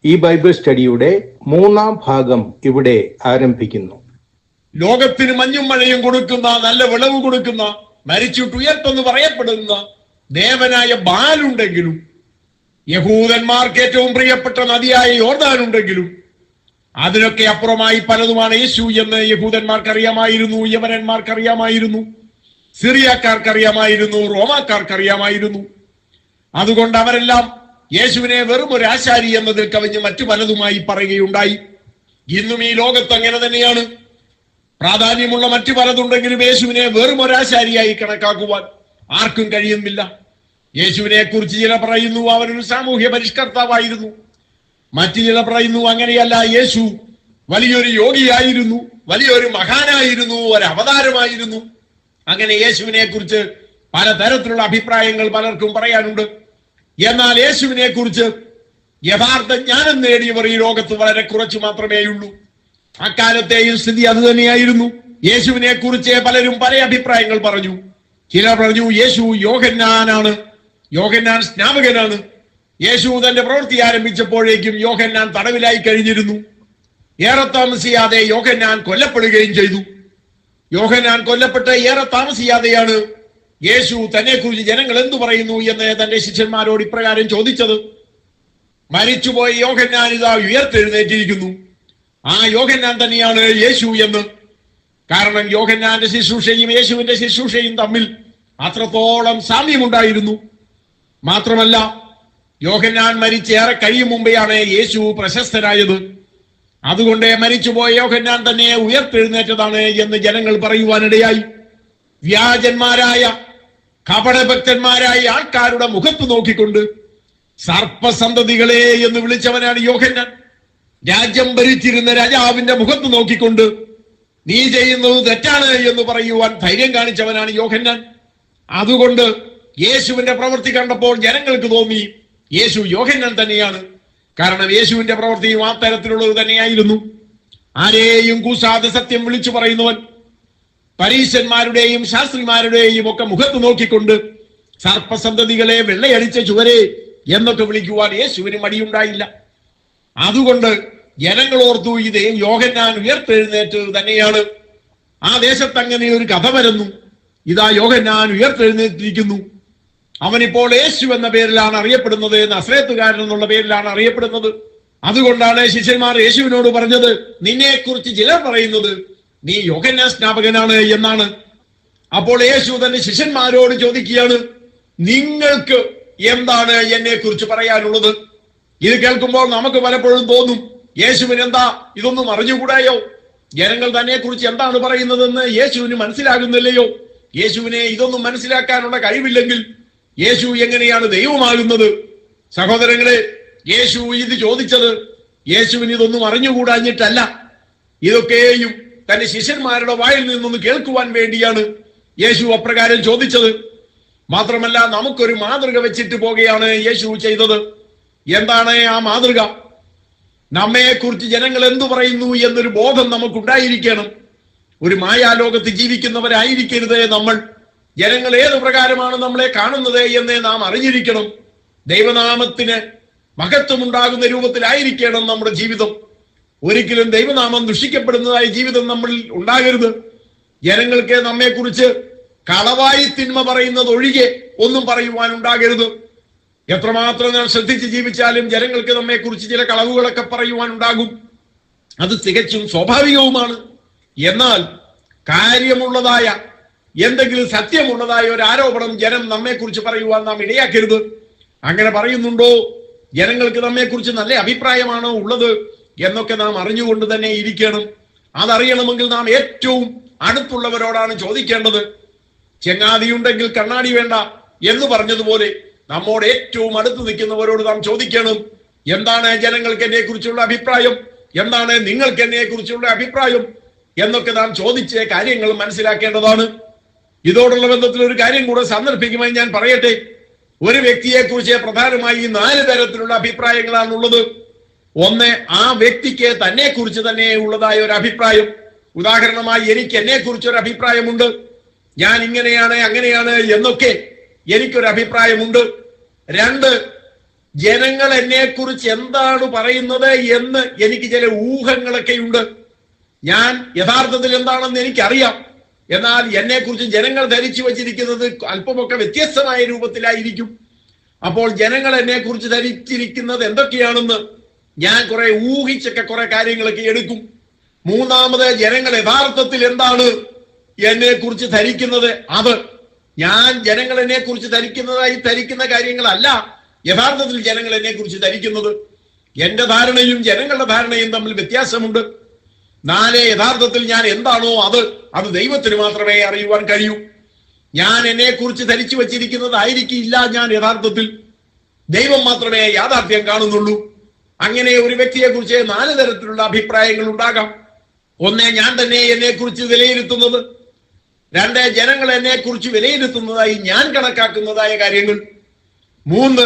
ഈ ബൈബിൾ സ്റ്റഡിയുടെ 3-ാം ഭാഗം ഇവിടെ ആരംഭിക്കുന്നു. ലോകത്തിന് മഞ്ഞും മഴയും കൊടുക്കുന്ന, നല്ല വിളവ് കൊടുക്കുന്ന, മരിച്ചിട്ട് ഉയർത്തെന്ന് പറയപ്പെടുന്ന ദേവനായ ബാലുണ്ടെങ്കിലും, യഹൂദന്മാർക്ക് ഏറ്റവും പ്രിയപ്പെട്ട നദിയായ യോർദാനുണ്ടെങ്കിലും, അതിനൊക്കെ അപ്പുറമായി പലതുമാണ് യേശു എന്ന് യഹൂദന്മാർക്കറിയാമായിരുന്നു, യവനന്മാർക്കറിയാമായിരുന്നു, സിറിയക്കാർക്കറിയാമായിരുന്നു, റോമാക്കാർക്കറിയാമായിരുന്നു. അതുകൊണ്ട് അവരെല്ലാം യേശുവിനെ വെറും ഒരു ആശാരി എന്നതിൽ കവിഞ്ഞ് മറ്റു പലതുമായി പറയുകയുണ്ടായി. ഇന്നും ഈ ലോകത്ത് അങ്ങനെ തന്നെയാണ്. പ്രാധാന്യമുള്ള മറ്റു പലതുണ്ടെങ്കിലും യേശുവിനെ വെറും ഒരാശാരിയായി കണക്കാക്കുവാൻ ആർക്കും കഴിയുന്നില്ല. യേശുവിനെ കുറിച്ച് ചില പറയുന്നു അവനൊരു സാമൂഹ്യ പരിഷ്കർത്താവായിരുന്നു, മറ്റു ചില പറയുന്നു അങ്ങനെയല്ല, യേശു വലിയൊരു യോഗിയായിരുന്നു, വലിയൊരു മഹാനായിരുന്നു, ഒരു അവതാരമായിരുന്നു. അങ്ങനെ യേശുവിനെ കുറിച്ച് പലതരത്തിലുള്ള അഭിപ്രായങ്ങൾ പലർക്കും പറയാനുണ്ട്. എന്നാൽ യേശുവിനെ കുറിച്ച് യഥാർത്ഥ ജ്ഞാനം നേടിയവർ ഈ ലോകത്ത് വളരെ കുറച്ചു മാത്രമേയുള്ളൂ. അക്കാലത്തെയും സ്ഥിതി അത് തന്നെയായിരുന്നു. യേശുവിനെ കുറിച്ച് പലരും പല അഭിപ്രായങ്ങൾ പറഞ്ഞു. ചിലർ പറഞ്ഞു യേശു യോഹന്നാനാണ്, യോഹന്നാൻ സ്നാപകനാണ്. യേശു തന്റെ പ്രവൃത്തി ആരംഭിച്ചപ്പോഴേക്കും യോഹന്നാൻ തടവിലായി കഴിഞ്ഞിരുന്നു. ഏറെ താമസിയാതെ യോഹന്നാൻ കൊല്ലപ്പെടുകയും ചെയ്തു. യോഹന്നാൻ കൊല്ലപ്പെട്ട് ഏറെ താമസിയാതെയാണ് യേശു തന്നെ കുറിച്ച് ജനങ്ങൾ എന്തു പറയുന്നു എന്ന് തന്റെ ശിഷ്യന്മാരോട് ഇപ്രകാരം ചോദിച്ചത്. മരിച്ചുപോയ യോഹന്നാൻ ഇതാ ഉയർത്തെഴുന്നേറ്റിരിക്കുന്നു. ആ യോഹന്നാൻ തന്നെയാണ് യേശു എന്ന്. കാരണം യോഹന്നാന്റെ ശുശ്രൂഷയും യേശുവിന്റെ ശുശ്രൂഷയും തമ്മിൽ അത്രത്തോളം സാമ്യമുണ്ടായിരുന്നു. മാത്രമല്ല, യോഹന്നാൻ മരിച്ചേറെ കഴിയും മുമ്പെയാണ് യേശു പ്രശസ്തനായത്. അതുകൊണ്ട് മരിച്ചുപോയ യോഹന്നാൻ തന്നെ ഉയർത്തെഴുന്നേറ്റതാണ് എന്ന് ജനങ്ങൾ പറയുവാനിടയായി. വ്യാജന്മാരായ കപടഭക്തന്മാരായ ആൾക്കാരുടെ മുഖത്ത് നോക്കിക്കൊണ്ട് സർപ്പസന്തതികളെ എന്ന് വിളിച്ചവനാണ് യോഹന്നാൻ. രാജ്യം ഭരിച്ചിരുന്ന രാജാവിന്റെ മുഖത്ത് നോക്കിക്കൊണ്ട് നീ ചെയ്യുന്നത് തെറ്റാണ് എന്ന് പറയുവാൻ ധൈര്യം കാണിച്ചവനാണ് യോഹന്നാൻ. അതുകൊണ്ട് യേശുവിന്റെ പ്രവൃത്തി കണ്ടപ്പോൾ ജനങ്ങൾക്ക് തോന്നി യേശു യോഹന്നാൻ തന്നെയാണ്. കാരണം യേശുവിന്റെ പ്രവൃത്തിയും ആ തരത്തിലുള്ളത് തന്നെയായിരുന്നു. ആരെയും കൂസാതെ സത്യം വിളിച്ചു പറയുന്നവൻ, പരീശന്മാരുടെയും ശാസ്ത്രിമാരുടെയും ഒക്കെ മുഖത്ത് നോക്കിക്കൊണ്ട് സർപ്പസന്തതികളെ, വെള്ളയടിച്ച ചുവരെ എന്നൊക്കെ വിളിക്കുവാൻ യേശുവിന് മടിയുണ്ടായില്ല. അതുകൊണ്ട് ജനങ്ങൾ ഓർത്തു ഇത് യോഹന്നാൻ ഉയർത്തെഴുന്നേറ്റ് തന്നെയാണ്. ആ ദേശത്ത് അങ്ങനെ ഒരു കഥ വരുന്നു, ഇതാ യോഹന്നാൻ ഉയർത്തെഴുന്നേറ്റിരിക്കുന്നു, അവനിപ്പോൾ യേശു എന്ന പേരിലാണ് അറിയപ്പെടുന്നത്, നസറേത്തുകാരൻ എന്നുള്ള പേരിലാണ് അറിയപ്പെടുന്നത്. അതുകൊണ്ടാണ് ശിഷ്യന്മാർ യേശുവിനോട് പറഞ്ഞത്, നിന്നെ കുറിച്ച് ചിലർ പറയുന്നത് നീ യോഹന്നാൻ സ്നാപകനാണ് എന്നാണ്. അപ്പോൾ യേശു തന്നെ ശിഷ്യന്മാരോട് ചോദിക്കുകയാണ്, നിങ്ങൾക്ക് എന്താണ് എന്നെ കുറിച്ച് പറയാനുള്ളത്? ഇത് കേൾക്കുമ്പോൾ നമുക്ക് പലപ്പോഴും തോന്നും, യേശുവിന് എന്താ ഇതൊന്നും അറിഞ്ഞുകൂടായോ? ജനങ്ങൾ തന്നെ കുറിച്ച് എന്താണ് പറയുന്നതെന്ന് യേശുവിന് മനസ്സിലാകുന്നില്ലയോ? യേശുവിനെ ഇതൊന്നും മനസ്സിലാക്കാനുള്ള കഴിവില്ലെങ്കിൽ യേശു എങ്ങനെയാണ് ദൈവമാകുന്നത്? സഹോദരങ്ങളെ, യേശു ഇത് ചോദിച്ചത് യേശുവിന് ഇതൊന്നും അറിഞ്ഞുകൂടാഞ്ഞിട്ടല്ല, ഇതൊക്കെയും തന്റെ ശിഷ്യന്മാരുടെ വായിൽ നിന്നൊന്ന് കേൾക്കുവാൻ വേണ്ടിയാണ് യേശു അപ്രകാരം ചോദിച്ചത്. മാത്രമല്ല, നമുക്കൊരു മാതൃക വെച്ചിട്ട് പോകുകയാണ് യേശു ചെയ്തത്. എന്താണ് ആ മാതൃക? നമ്മെക്കുറിച്ച് ജനങ്ങൾ എന്തു പറയുന്നു എന്നൊരു ബോധം നമുക്കുണ്ടായിരിക്കണം. ഒരു മായാലോകത്ത് ജീവിക്കുന്നവരായിരിക്കരുത് നമ്മൾ. ജനങ്ങൾ ഏത് പ്രകാരമാണ് നമ്മളെ കാണുന്നത് എന്ന് നാം അറിഞ്ഞിരിക്കണം. ദൈവനാമത്തിന് മഹത്വമുണ്ടാകുന്ന രൂപത്തിലായിരിക്കണം നമ്മുടെ ജീവിതം. ഒരിക്കലും ദൈവനാമം ദുഷിക്കപ്പെടുന്നതായ ജീവിതം നമ്മളിൽ ഉണ്ടാകരുത്. ജനങ്ങൾക്ക് നമ്മെക്കുറിച്ച് കളവായി തിന്മ പറയുന്നത് ഒഴികെ ഒന്നും പറയുവാൻ ഉണ്ടാകരുത്. എത്രമാത്രം നാം ശ്രദ്ധിച്ച് ജീവിച്ചാലും ജനങ്ങൾക്ക് നമ്മെക്കുറിച്ച് ചില കളവുകളൊക്കെ പറയുവാൻ ഉണ്ടാകും. അത് തികച്ചും സ്വാഭാവികവുമാണ്. എന്നാൽ കാര്യമുള്ളതായ എന്തെങ്കിലും സത്യമുള്ളതായ ഒരു ആരോപണം ജനം നമ്മെക്കുറിച്ച് പറയുവാൻ നാം ഇടയാക്കരുത്. അങ്ങനെ പറയുന്നുണ്ടോ, ജനങ്ങൾക്ക് നമ്മെക്കുറിച്ച് നല്ല അഭിപ്രായമാണോ ഉള്ളത് എന്നൊക്കെ നാം അറിഞ്ഞുകൊണ്ട് തന്നെ ഇരിക്കണം. അതറിയണമെങ്കിൽ നാം ഏറ്റവും അടുത്തുള്ളവരോടാണ് ചോദിക്കേണ്ടത്. ചെങ്ങാതിയുണ്ടെങ്കിൽ കണ്ണാടി വേണ്ട എന്ന് പറഞ്ഞതുപോലെ നമ്മോട് ഏറ്റവും അടുത്ത് നിൽക്കുന്നവരോട് നാം ചോദിക്കണം, എന്താണ് ജനങ്ങൾക്ക് എന്നെ കുറിച്ചുള്ള അഭിപ്രായം, എന്താണ് നിങ്ങൾക്ക് എന്നെ കുറിച്ചുള്ള അഭിപ്രായം എന്നൊക്കെ നാം ചോദിച്ച് കാര്യങ്ങൾ മനസ്സിലാക്കേണ്ടതാണ്. ഇതോടുള്ള ബന്ധത്തിൽ ഒരു കാര്യം കൂടെ സന്ദർഭിക്കുമായി ഞാൻ പറയട്ടെ. ഒരു വ്യക്തിയെ കുറിച്ച് പ്രധാനമായി 4 തരത്തിലുള്ള അഭിപ്രായങ്ങളാണുള്ളത്. ഒന്ന്, ആ വ്യക്തിക്ക് തന്നെ കുറിച്ച് തന്നെ ഉള്ളതായ ഒരു അഭിപ്രായം. ഉദാഹരണമായി, എനിക്ക് എന്നെ കുറിച്ചൊരു അഭിപ്രായമുണ്ട്, ഞാൻ ഇങ്ങനെയാണ് അങ്ങനെയാണ് എന്നൊക്കെ എനിക്കൊരു അഭിപ്രായമുണ്ട്. 2, ജനങ്ങൾ എന്നെക്കുറിച്ച് എന്താണ് പറയുന്നത് എന്ന് എനിക്ക് ചില ഊഹങ്ങളൊക്കെയുണ്ട്. ഞാൻ യഥാർത്ഥത്തിൽ എന്താണെന്ന് എനിക്കറിയാം. എന്നാൽ എന്നെക്കുറിച്ച് ജനങ്ങൾ ധരിച്ചു വച്ചിരിക്കുന്നത് അല്പമൊക്കെ വ്യത്യസ്തമായ രൂപത്തിലായിരിക്കും. അപ്പോൾ ജനങ്ങൾ എന്നെക്കുറിച്ച് ധരിച്ചിരിക്കുന്നത് എന്തൊക്കെയാണെന്ന് ഞാൻ കുറെ ഊഹിച്ചൊക്കെ കുറെ കാര്യങ്ങളൊക്കെ എടുക്കും. 3, ജനങ്ങൾ യഥാർത്ഥത്തിൽ എന്താണ് എന്നെക്കുറിച്ച് ധരിക്കുന്നത്, അത് ഞാൻ ജനങ്ങൾ എന്നെക്കുറിച്ച് ധരിക്കുന്ന കാര്യങ്ങളല്ല യഥാർത്ഥത്തിൽ ജനങ്ങൾ എന്നെക്കുറിച്ച് ധരിക്കുന്നത്. എന്റെ ധാരണയും ജനങ്ങളുടെ ധാരണയും തമ്മിൽ വ്യത്യാസമുണ്ട്. 4, യഥാർത്ഥത്തിൽ ഞാൻ എന്താണോ അത് ദൈവത്തിന് മാത്രമേ അറിയുവാൻ കഴിയൂ. ഞാൻ എന്നെക്കുറിച്ച് ധരിച്ചു വച്ചിരിക്കുന്നതായിരിക്കില്ല ഞാൻ യഥാർത്ഥത്തിൽ. ദൈവം മാത്രമേ യാഥാർത്ഥ്യം കാണുന്നുള്ളൂ. അങ്ങനെ ഒരു വ്യക്തിയെ കുറിച്ച് 4 തരത്തിലുള്ള അഭിപ്രായങ്ങൾ ഉണ്ടാകാം. 1, ഞാൻ തന്നെ എന്നെക്കുറിച്ച് വിലയിരുത്തുന്നത്. 2, ജനങ്ങൾ എന്നെക്കുറിച്ച് വിലയിരുത്തുന്നതായി ഞാൻ കണക്കാക്കുന്നതായ കാര്യങ്ങൾ. 3,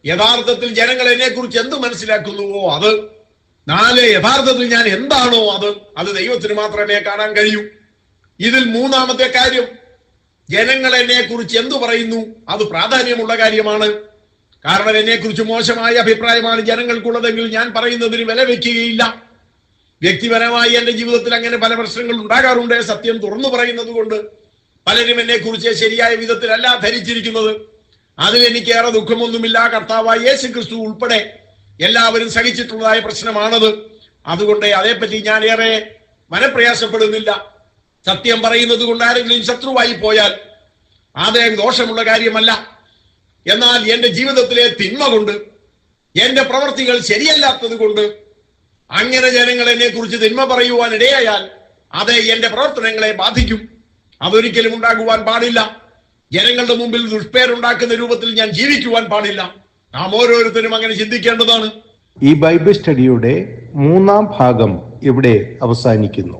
യഥാർത്ഥത്തിൽ ജനങ്ങൾ എന്നെക്കുറിച്ച് എന്ത് മനസ്സിലാക്കുന്നുവോ അത്. 4, യഥാർത്ഥത്തിൽ ഞാൻ എന്താണോ അത് ദൈവത്തിന് മാത്രമേ കാണാൻ കഴിയൂ. ഇതിൽ 3-ാമത്തെ കാര്യം, ജനങ്ങൾ എന്നെക്കുറിച്ച് എന്തു പറയുന്നു, അത് പ്രാധാന്യമുള്ള കാര്യമാണ്. കാരണം എന്നെക്കുറിച്ച് മോശമായ അഭിപ്രായമാണ് ജനങ്ങൾക്കുള്ളതെങ്കിൽ ഞാൻ പറയുന്നതിന് വില വെക്കുകയില്ല. വ്യക്തിപരമായി എന്റെ ജീവിതത്തിൽ അങ്ങനെ പല പ്രശ്നങ്ങൾ ഉണ്ടാകാറുണ്ട്. സത്യം തുറന്നു പറയുന്നത് കൊണ്ട് പലരും എന്നെക്കുറിച്ച് ശരിയായ വിധത്തിലല്ല ധരിച്ചിരിക്കുന്നത്. അതിൽ എനിക്കേറെ ദുഃഖമൊന്നുമില്ല. കർത്താവായ യേശു ക്രിസ്തു ഉൾപ്പെടെ എല്ലാവരും സഹിച്ചിട്ടുള്ളതായ പ്രശ്നമാണത്. അതുകൊണ്ട് അതേപ്പറ്റി ഞാൻ ഏറെ മനപ്രയാസപ്പെടുന്നില്ല. സത്യം പറയുന്നത് കൊണ്ട് ആരെങ്കിലും ശത്രുവായി പോയാൽ അത് ദോഷമുള്ള കാര്യമല്ല. എന്നാൽ എന്റെ ജീവിതത്തിലെ തിന്മ കൊണ്ട്, എന്റെ പ്രവർത്തികൾ ശരിയല്ലാത്തത് കൊണ്ട് അങ്ങനെ ജനങ്ങൾ എന്നെ കുറിച്ച് തിന്മ പറയുവാൻ ഇടയായാൽ അത് എന്റെ പ്രവർത്തനങ്ങളെ ബാധിക്കും. അതൊരിക്കലും ഉണ്ടാകുവാൻ പാടില്ല. ജനങ്ങളുടെ മുമ്പിൽ ദുഷ്പേരുണ്ടാക്കുന്ന രൂപത്തിൽ ഞാൻ ജീവിക്കുവാൻ പാടില്ല. നാം ഓരോരുത്തരും അങ്ങനെ ചിന്തിക്കേണ്ടതാണ്. ഈ ബൈബിൾ സ്റ്റഡിയുടെ 3-ാം ഭാഗം ഇവിടെ അവസാനിക്കുന്നു.